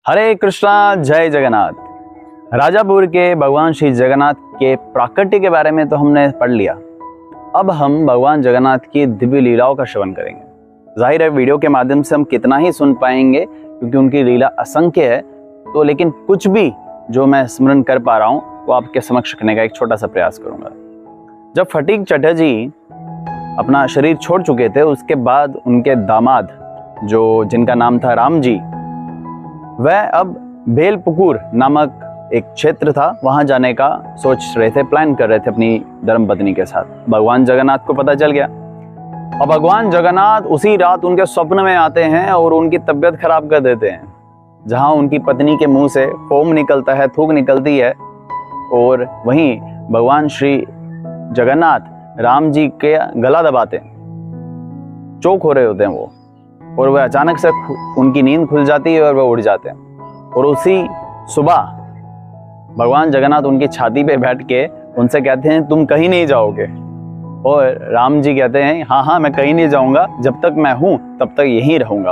हरे कृष्णा, जय जगन्नाथ। राजापुर के भगवान श्री जगन्नाथ के प्राकट्य के बारे में तो हमने पढ़ लिया। अब हम भगवान जगन्नाथ की दिव्य लीलाओं का श्रवण करेंगे। जाहिर है वीडियो के माध्यम से हम कितना ही सुन पाएंगे क्योंकि उनकी लीला असंख्य है, तो लेकिन कुछ भी जो मैं स्मरण कर पा रहा हूँ वो आपके समक्ष रखने का एक छोटा सा प्रयास करूंगा। जब फटीक चटर्जी अपना शरीर छोड़ चुके थे, उसके बाद उनके दामाद जो जिनका नाम था राम जी, वह अब बेलपुकुर नामक एक क्षेत्र था, वहां जाने का सोच रहे थे, प्लान कर रहे थे अपनी धर्मपत्नी के साथ। भगवान जगन्नाथ को पता चल गया और भगवान जगन्नाथ उसी रात उनके स्वप्न में आते हैं और उनकी तबीयत खराब कर देते हैं। जहां उनकी पत्नी के मुंह से फोम निकलता है, थूक निकलती है, और वहीं भगवान श्री जगन्नाथ राम जी के गला दबाते हैं, चोक हो रहे होते हैं वो, और वह अचानक से उनकी नींद खुल जाती है और वह उड़ जाते हैं। और उसी सुबह भगवान जगन्नाथ उनकी छाती पे बैठ के उनसे कहते हैं, तुम कहीं नहीं जाओगे। और राम जी कहते हैं, हाँ हाँ मैं कहीं नहीं जाऊंगा, जब तक मैं हूं तब तक यहीं रहूंगा।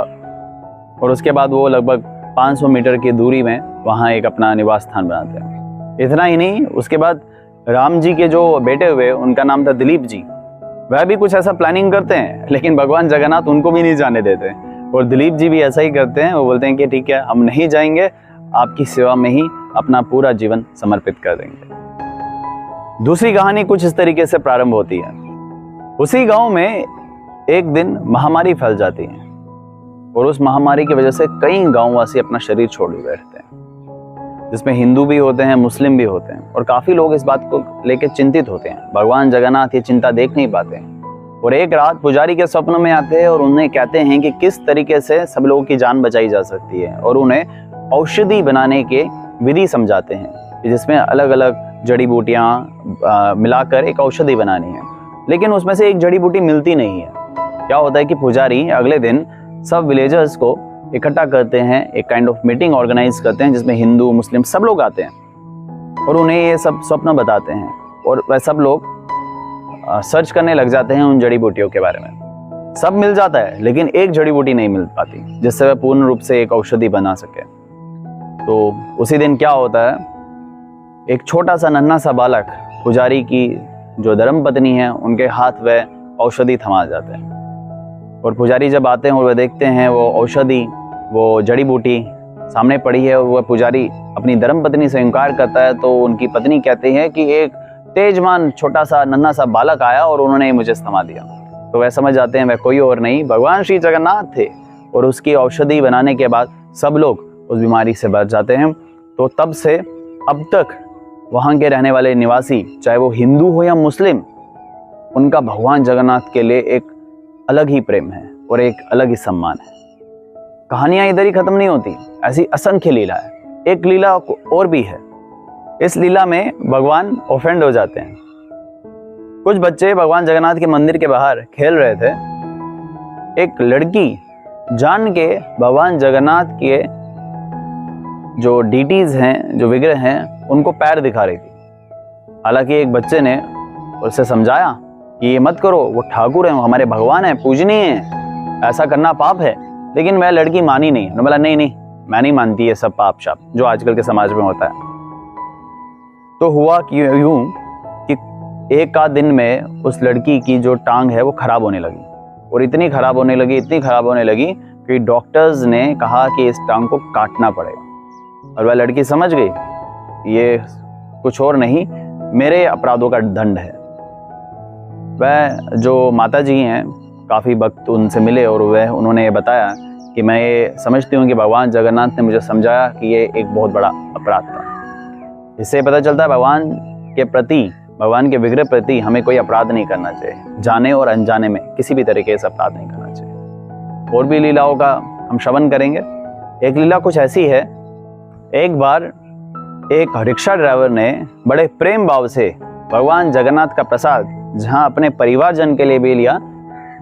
और उसके बाद वो लगभग 500 मीटर की दूरी में वहां एक अपना निवास स्थान बनाते हैं। इतना ही नहीं, उसके बाद राम जी के जो बेटे हुए, उनका नाम था दिलीप जी, वह भी कुछ ऐसा प्लानिंग करते हैं, लेकिन भगवान जगन्नाथ उनको भी नहीं जाने देते। और दिलीप जी भी ऐसा ही करते हैं, वो बोलते हैं कि ठीक है, हम नहीं जाएंगे, आपकी सेवा में ही अपना पूरा जीवन समर्पित कर देंगे। दूसरी कहानी कुछ इस तरीके से प्रारंभ होती है। उसी गांव में एक दिन महामारी फैल जाती है और उस महामारी की वजह से कई गांववासी अपना शरीर छोड़ बैठते हैं, जिसमें हिंदू भी होते हैं, मुस्लिम भी होते हैं, और काफी लोग इस बात को लेकर चिंतित होते हैं। भगवान जगन्नाथ ये चिंता देख नहीं पाते हैं और एक रात पुजारी के स्वप्न में आते हैं और उन्हें कहते हैं कि किस तरीके से सब लोगों की जान बचाई जा सकती है, और उन्हें औषधि बनाने के विधि समझाते हैं, जिसमें अलग अलग जड़ी बूटियां मिलाकर एक औषधि बनानी है। लेकिन उसमें से एक जड़ी बूटी मिलती नहीं है। क्या होता है कि पुजारी अगले दिन सब विलेजर्स को इकट्ठा करते हैं, एक काइंड ऑफ मीटिंग ऑर्गेनाइज करते हैं, जिसमें हिंदू मुस्लिम सब लोग आते हैं और उन्हें ये सब स्वप्न बताते हैं, और वह सब लोग सर्च करने लग जाते हैं उन जड़ी बूटियों के बारे में। सब मिल जाता है, लेकिन एक जड़ी बूटी नहीं मिल पाती जिससे वह पूर्ण रूप से एक औषधि बना सके। तो उसी दिन क्या होता है, एक छोटा सा नन्हा सा बालक पुजारी की जो धर्मपत्नी है उनके हाथ वह औषधि थमा जाते हैं, और पुजारी जब आते हैं और वह देखते हैं वो औषधि, वो जड़ी बूटी सामने पड़ी है, और वह पुजारी अपनी धर्मपत्नी से इनकार करता है, तो उनकी पत्नी कहती है कि एक तेजमान छोटा सा नन्हा सा बालक आया और उन्होंने मुझे थमा दिया। तो वह समझ जाते हैं वह कोई और नहीं, भगवान श्री जगन्नाथ थे, और उसकी औषधि बनाने के बाद सब लोग उस बीमारी से बच जाते हैं। तो तब से अब तक वहाँ के रहने वाले निवासी, चाहे वो हिंदू हो या मुस्लिम, उनका भगवान जगन्नाथ के लिए एक अलग ही प्रेम है और एक अलग ही सम्मान है। कहानियां इधर ही खत्म नहीं होती, ऐसी असंख्य लीला है। एक लीला और भी है। इस लीला में भगवान ऑफेंड हो जाते हैं। कुछ बच्चे भगवान जगन्नाथ के मंदिर के बाहर खेल रहे थे। एक लड़की जान के भगवान जगन्नाथ के जो डीटीज हैं, जो विग्रह हैं, उनको पैर दिखा रही थी। हालांकि एक बच्चे ने उसे समझाया कि ये मत करो, वो ठाकुर हैं, वो हमारे भगवान हैं, पूजनीय हैं, ऐसा करना पाप है। लेकिन वह लड़की मानी नहीं। उन्होंने बोला, नहीं नहीं, मैं नहीं मानती ये सब पाप शाप जो आजकल के समाज में होता है। तो हुआ कि यूं कि एक आध दिन में उस लड़की की जो टांग है वो खराब होने लगी, और इतनी खराब होने लगी कि डॉक्टर्स ने कहा कि इस टांग को काटना पड़ेगा। और वह लड़की समझ गई ये कुछ और नहीं, मेरे अपराधों का दंड है। वह जो माता जी हैं, काफ़ी वक्त उनसे मिले और उन्होंने बताया कि मैं ये समझती हूँ कि भगवान जगन्नाथ ने मुझे समझाया कि ये एक बहुत बड़ा अपराध था। इससे पता चलता है भगवान के प्रति, भगवान के विग्रह प्रति हमें कोई अपराध नहीं करना चाहिए, जाने और अनजाने में किसी भी तरीके से अपराध नहीं करना चाहिए। और भी लीलाओं का हम श्रवण करेंगे। एक लीला कुछ ऐसी है, एक बार एक रिक्शा ड्राइवर ने बड़े प्रेम भाव से भगवान जगन्नाथ का प्रसाद जहाँ अपने परिवारजन के लिए भी लिया,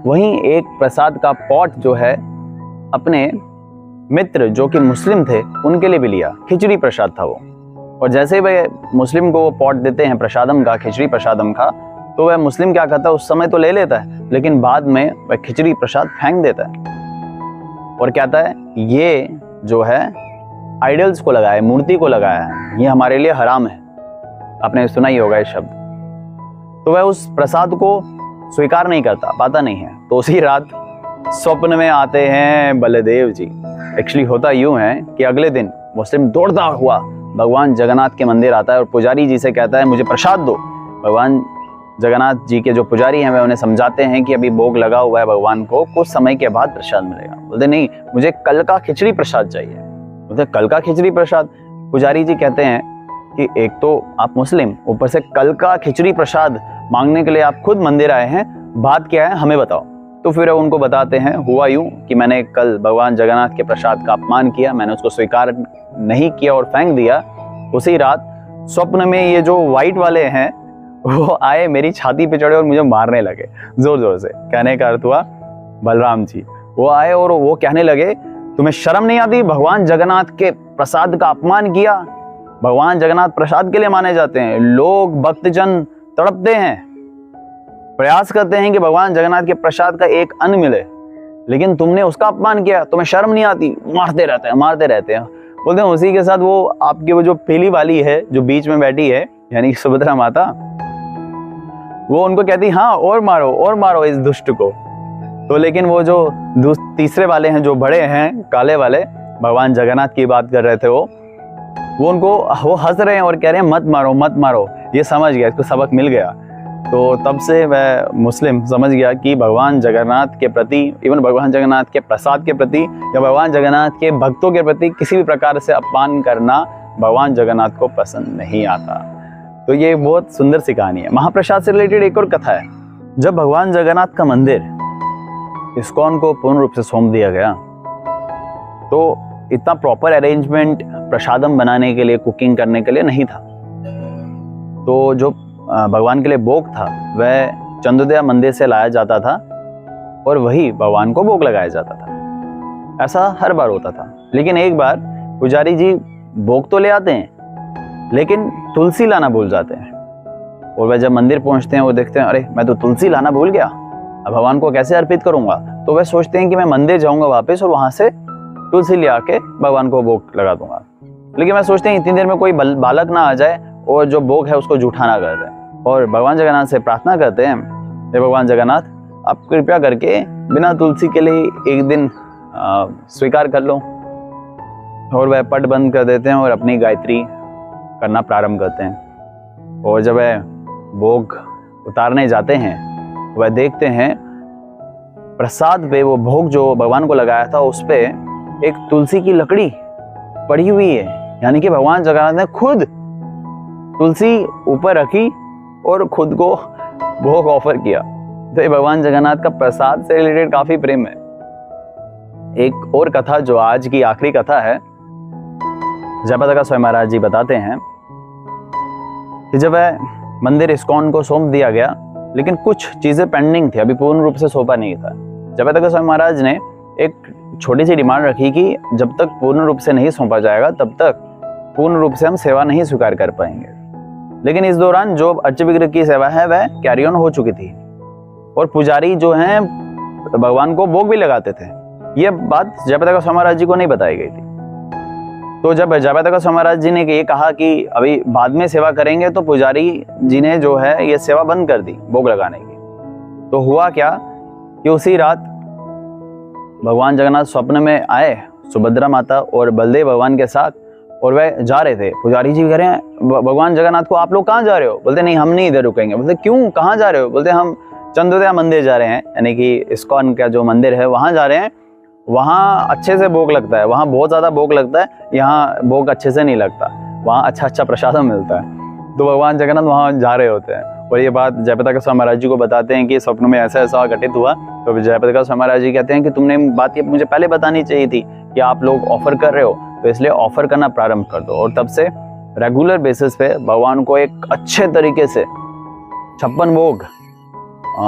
वहीं एक प्रसाद का पॉट जो है अपने मित्र जो कि मुस्लिम थे उनके लिए भी लिया। खिचड़ी प्रसाद था वो, और जैसे ही वह मुस्लिम को वो पॉट देते हैं प्रसादम का, खिचड़ी प्रसादम का, तो वह मुस्लिम क्या करता है, उस समय तो ले लेता है, लेकिन बाद में वह खिचड़ी प्रसाद फेंक देता है और कहता है ये जो है आइडल्स को लगाया है, मूर्ति को लगाया है, ये हमारे लिए हराम है। आपने सुना ही होगा ये शब्द। तो वह उस प्रसाद को स्वीकार नहीं करता, पाता नहीं है। तो उसी रात स्वप्न में आते हैं बलदेव जी। एक्चुअली होता यूं है कि अगले दिन मुस्लिम दौड़ता हुआ भगवान जगन्नाथ के मंदिर आता है और पुजारी जी से कहता है मुझे प्रसाद दो। भगवान जगन्नाथ जी के जो पुजारी हैं वह उन्हें समझाते हैं कि अभी भोग लगा हुआ है भगवान को, कुछ समय के बाद प्रसाद मिलेगा। बोलते नहीं, मुझे कल का खिचड़ी प्रसाद चाहिए। बोलते कल का खिचड़ी प्रसाद। पुजारी जी कहते हैं कि एक तो आप मुस्लिम, ऊपर से कल का खिचड़ी प्रसाद मांगने के लिए आप खुद मंदिर आए हैं, बात क्या है हमें बताओ। तो फिर उनको बताते हैं हुआ यूं कि मैंने कल भगवान जगन्नाथ के प्रसाद का अपमान किया, मैंने उसको स्वीकार नहीं किया और फेंक दिया। उसी रात स्वप्न में ये जो व्हाइट वाले हैं वो आए, मेरी छाती पे चढ़े और मुझे मारने लगे जोर जोर से। कहने का अर्थ हुआ बलराम जी वो आए और वो कहने लगे तुम्हें शर्म नहीं आती, भगवान जगन्नाथ के प्रसाद का अपमान किया। भगवान जगन्नाथ प्रसाद के लिए माने जाते हैं, लोग भक्तजन तड़पते हैं, प्रयास करते हैं कि भगवान जगन्नाथ के प्रसाद का एक अन्न मिले, लेकिन तुमने उसका अपमान किया, तुम्हें शर्म नहीं आती। मारते रहते हैं। बोलते हैं उसी के साथ वो आपकी वो जो पीली वाली है जो बीच में बैठी है यानी सुभद्रा माता, वो उनको कहती हाँ और मारो इस दुष्ट को। तो लेकिन वो जो तीसरे वाले हैं जो बड़े हैं काले वाले, भगवान जगन्नाथ की बात कर रहे थे, वो हंस रहे हैं और कह रहे हैं मत मारो। ये समझ गया, इसको सबक मिल गया। तो तब से वह मुस्लिम समझ गया कि भगवान जगन्नाथ के प्रति, इवन भगवान जगन्नाथ के प्रसाद के प्रति या भगवान जगन्नाथ के भक्तों के प्रति किसी भी प्रकार से अपमान करना भगवान जगन्नाथ को पसंद नहीं आता। तो ये बहुत सुंदर सी कहानी है। महाप्रसाद से रिलेटेड एक और कथा है। जब भगवान जगन्नाथ का मंदिर इस्कॉन को पूर्ण रूप से सौंप दिया गया तो इतना प्रॉपर अरेंजमेंट प्रसादम बनाने के लिए, कुकिंग करने के लिए नहीं था। तो जो भगवान के लिए भोग था वह चंदोदया मंदिर से लाया जाता था और वही भगवान को भोग लगाया जाता था। ऐसा हर बार होता था। लेकिन एक बार पुजारी जी भोग तो ले आते हैं लेकिन तुलसी लाना भूल जाते हैं। और वह जब मंदिर पहुंचते हैं वो देखते हैं अरे मैं तो तुलसी लाना भूल गया, अब भगवान को कैसे अर्पित करूंगा। तो वह सोचते हैं कि मैं मंदिर जाऊंगा वापस और वहां से तुलसी ले आके भगवान को भोग लगा दूंगा। लेकिन मैं सोचते हैं इतनी देर में कोई बालक ना आ जाए और जो भोग है उसको जूठा ना कर दे। और भगवान जगन्नाथ से प्रार्थना करते हैं, हे भगवान जगन्नाथ आप कृपया करके बिना तुलसी के लिए एक दिन स्वीकार कर लो। और वह पट बंद कर देते हैं और अपनी गायत्री करना प्रारंभ करते हैं। और जब वह भोग उतारने जाते हैं वह देखते हैं प्रसाद पे, वो भोग जो भगवान को लगाया था उस पे एक तुलसी की लकड़ी पड़ी हुई है। यानी कि भगवान जगन्नाथ ने खुद तुलसी ऊपर रखी और खुद को भोग ऑफर किया। तो ये भगवान जगन्नाथ का प्रसाद से रिलेटेड काफी प्रेम है। एक और कथा जो आज की आखिरी कथा है, जयपताका स्वामी महाराज जी बताते हैं कि जब मंदिर इस्कॉन को सौंप दिया गया लेकिन कुछ चीजें पेंडिंग थी, अभी पूर्ण रूप से सौंपा नहीं था। जयपताका स्वामी महाराज ने एक छोटी सी डिमांड रखी कि जब तक पूर्ण रूप से नहीं सौंपा जाएगा तब तक पूर्ण रूप से हम सेवा नहीं स्वीकार कर पाएंगे। लेकिन इस दौरान जो अर्च विग्रह की सेवा है वह कैरी ऑन हो चुकी थी और पुजारी जो हैं भगवान को भोग भी लगाते थे। यह बात जयपताका स्वामी महाराज जी को नहीं बताई गई थी। तो जब जयपताका स्वामी महाराज जी ने ये कहा कि अभी बाद में सेवा करेंगे तो पुजारी जी ने जो है ये सेवा बंद कर दी भोग लगाने की। तो हुआ क्या कि उसी रात भगवान जगन्नाथ स्वप्न में आए सुभद्रा माता और बलदेव भगवान के साथ, और वह जा रहे थे। पुजारी जी कह रहे हैं भगवान जगन्नाथ को आप लोग कहाँ जा रहे हो? बोलते नहीं हम नहीं इधर रुकेंगे। बोलते क्यों, कहाँ जा रहे हो? बोलते हम चंदोदया मंदिर जा रहे हैं, यानी कि इस्कॉन का जो मंदिर है वहाँ जा रहे हैं। वहाँ अच्छे से भोग लगता है, वहाँ बहुत ज़्यादा भोग लगता है, यहाँ भोग अच्छे से नहीं लगता, वहाँ अच्छा प्रसाद मिलता है। तो भगवान जगन्नाथ वहाँ जा रहे होते हैं और ये बात जयपताका स्वामी महाराज जी को बताते हैं कि स्वप्न में ऐसा ऐसा घटित हुआ। तो जयपताका स्वामी महाराज जी कहते हैं कि तुमने बात ये मुझे पहले बतानी चाहिए थी कि आप लोग ऑफर कर रहे हो, तो इसलिए ऑफर करना प्रारंभ कर दो। और तब से रेगुलर बेसिस पे भगवान को एक अच्छे तरीके से 56 भोग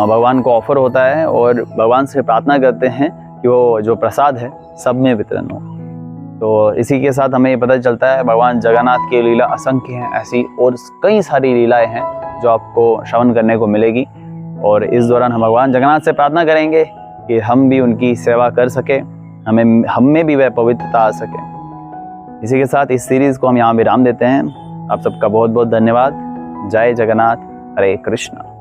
भगवान को ऑफर होता है और भगवान से प्रार्थना करते हैं कि वो जो प्रसाद है सब में वितरण हो। तो इसी के साथ हमें पता चलता है भगवान जगन्नाथ की लीला असंख्य हैं, ऐसी और कई सारी लीलाएं हैं जो आपको श्रवण करने को मिलेगी। और इस दौरान हम भगवान जगन्नाथ से प्रार्थना करेंगे कि हम भी उनकी सेवा कर सके, हम में भी वह पवित्रता आ सके। इसी के साथ इस सीरीज को हम यहाँ विराम देते हैं। आप सबका बहुत बहुत धन्यवाद। जय जगन्नाथ, हरे कृष्णा।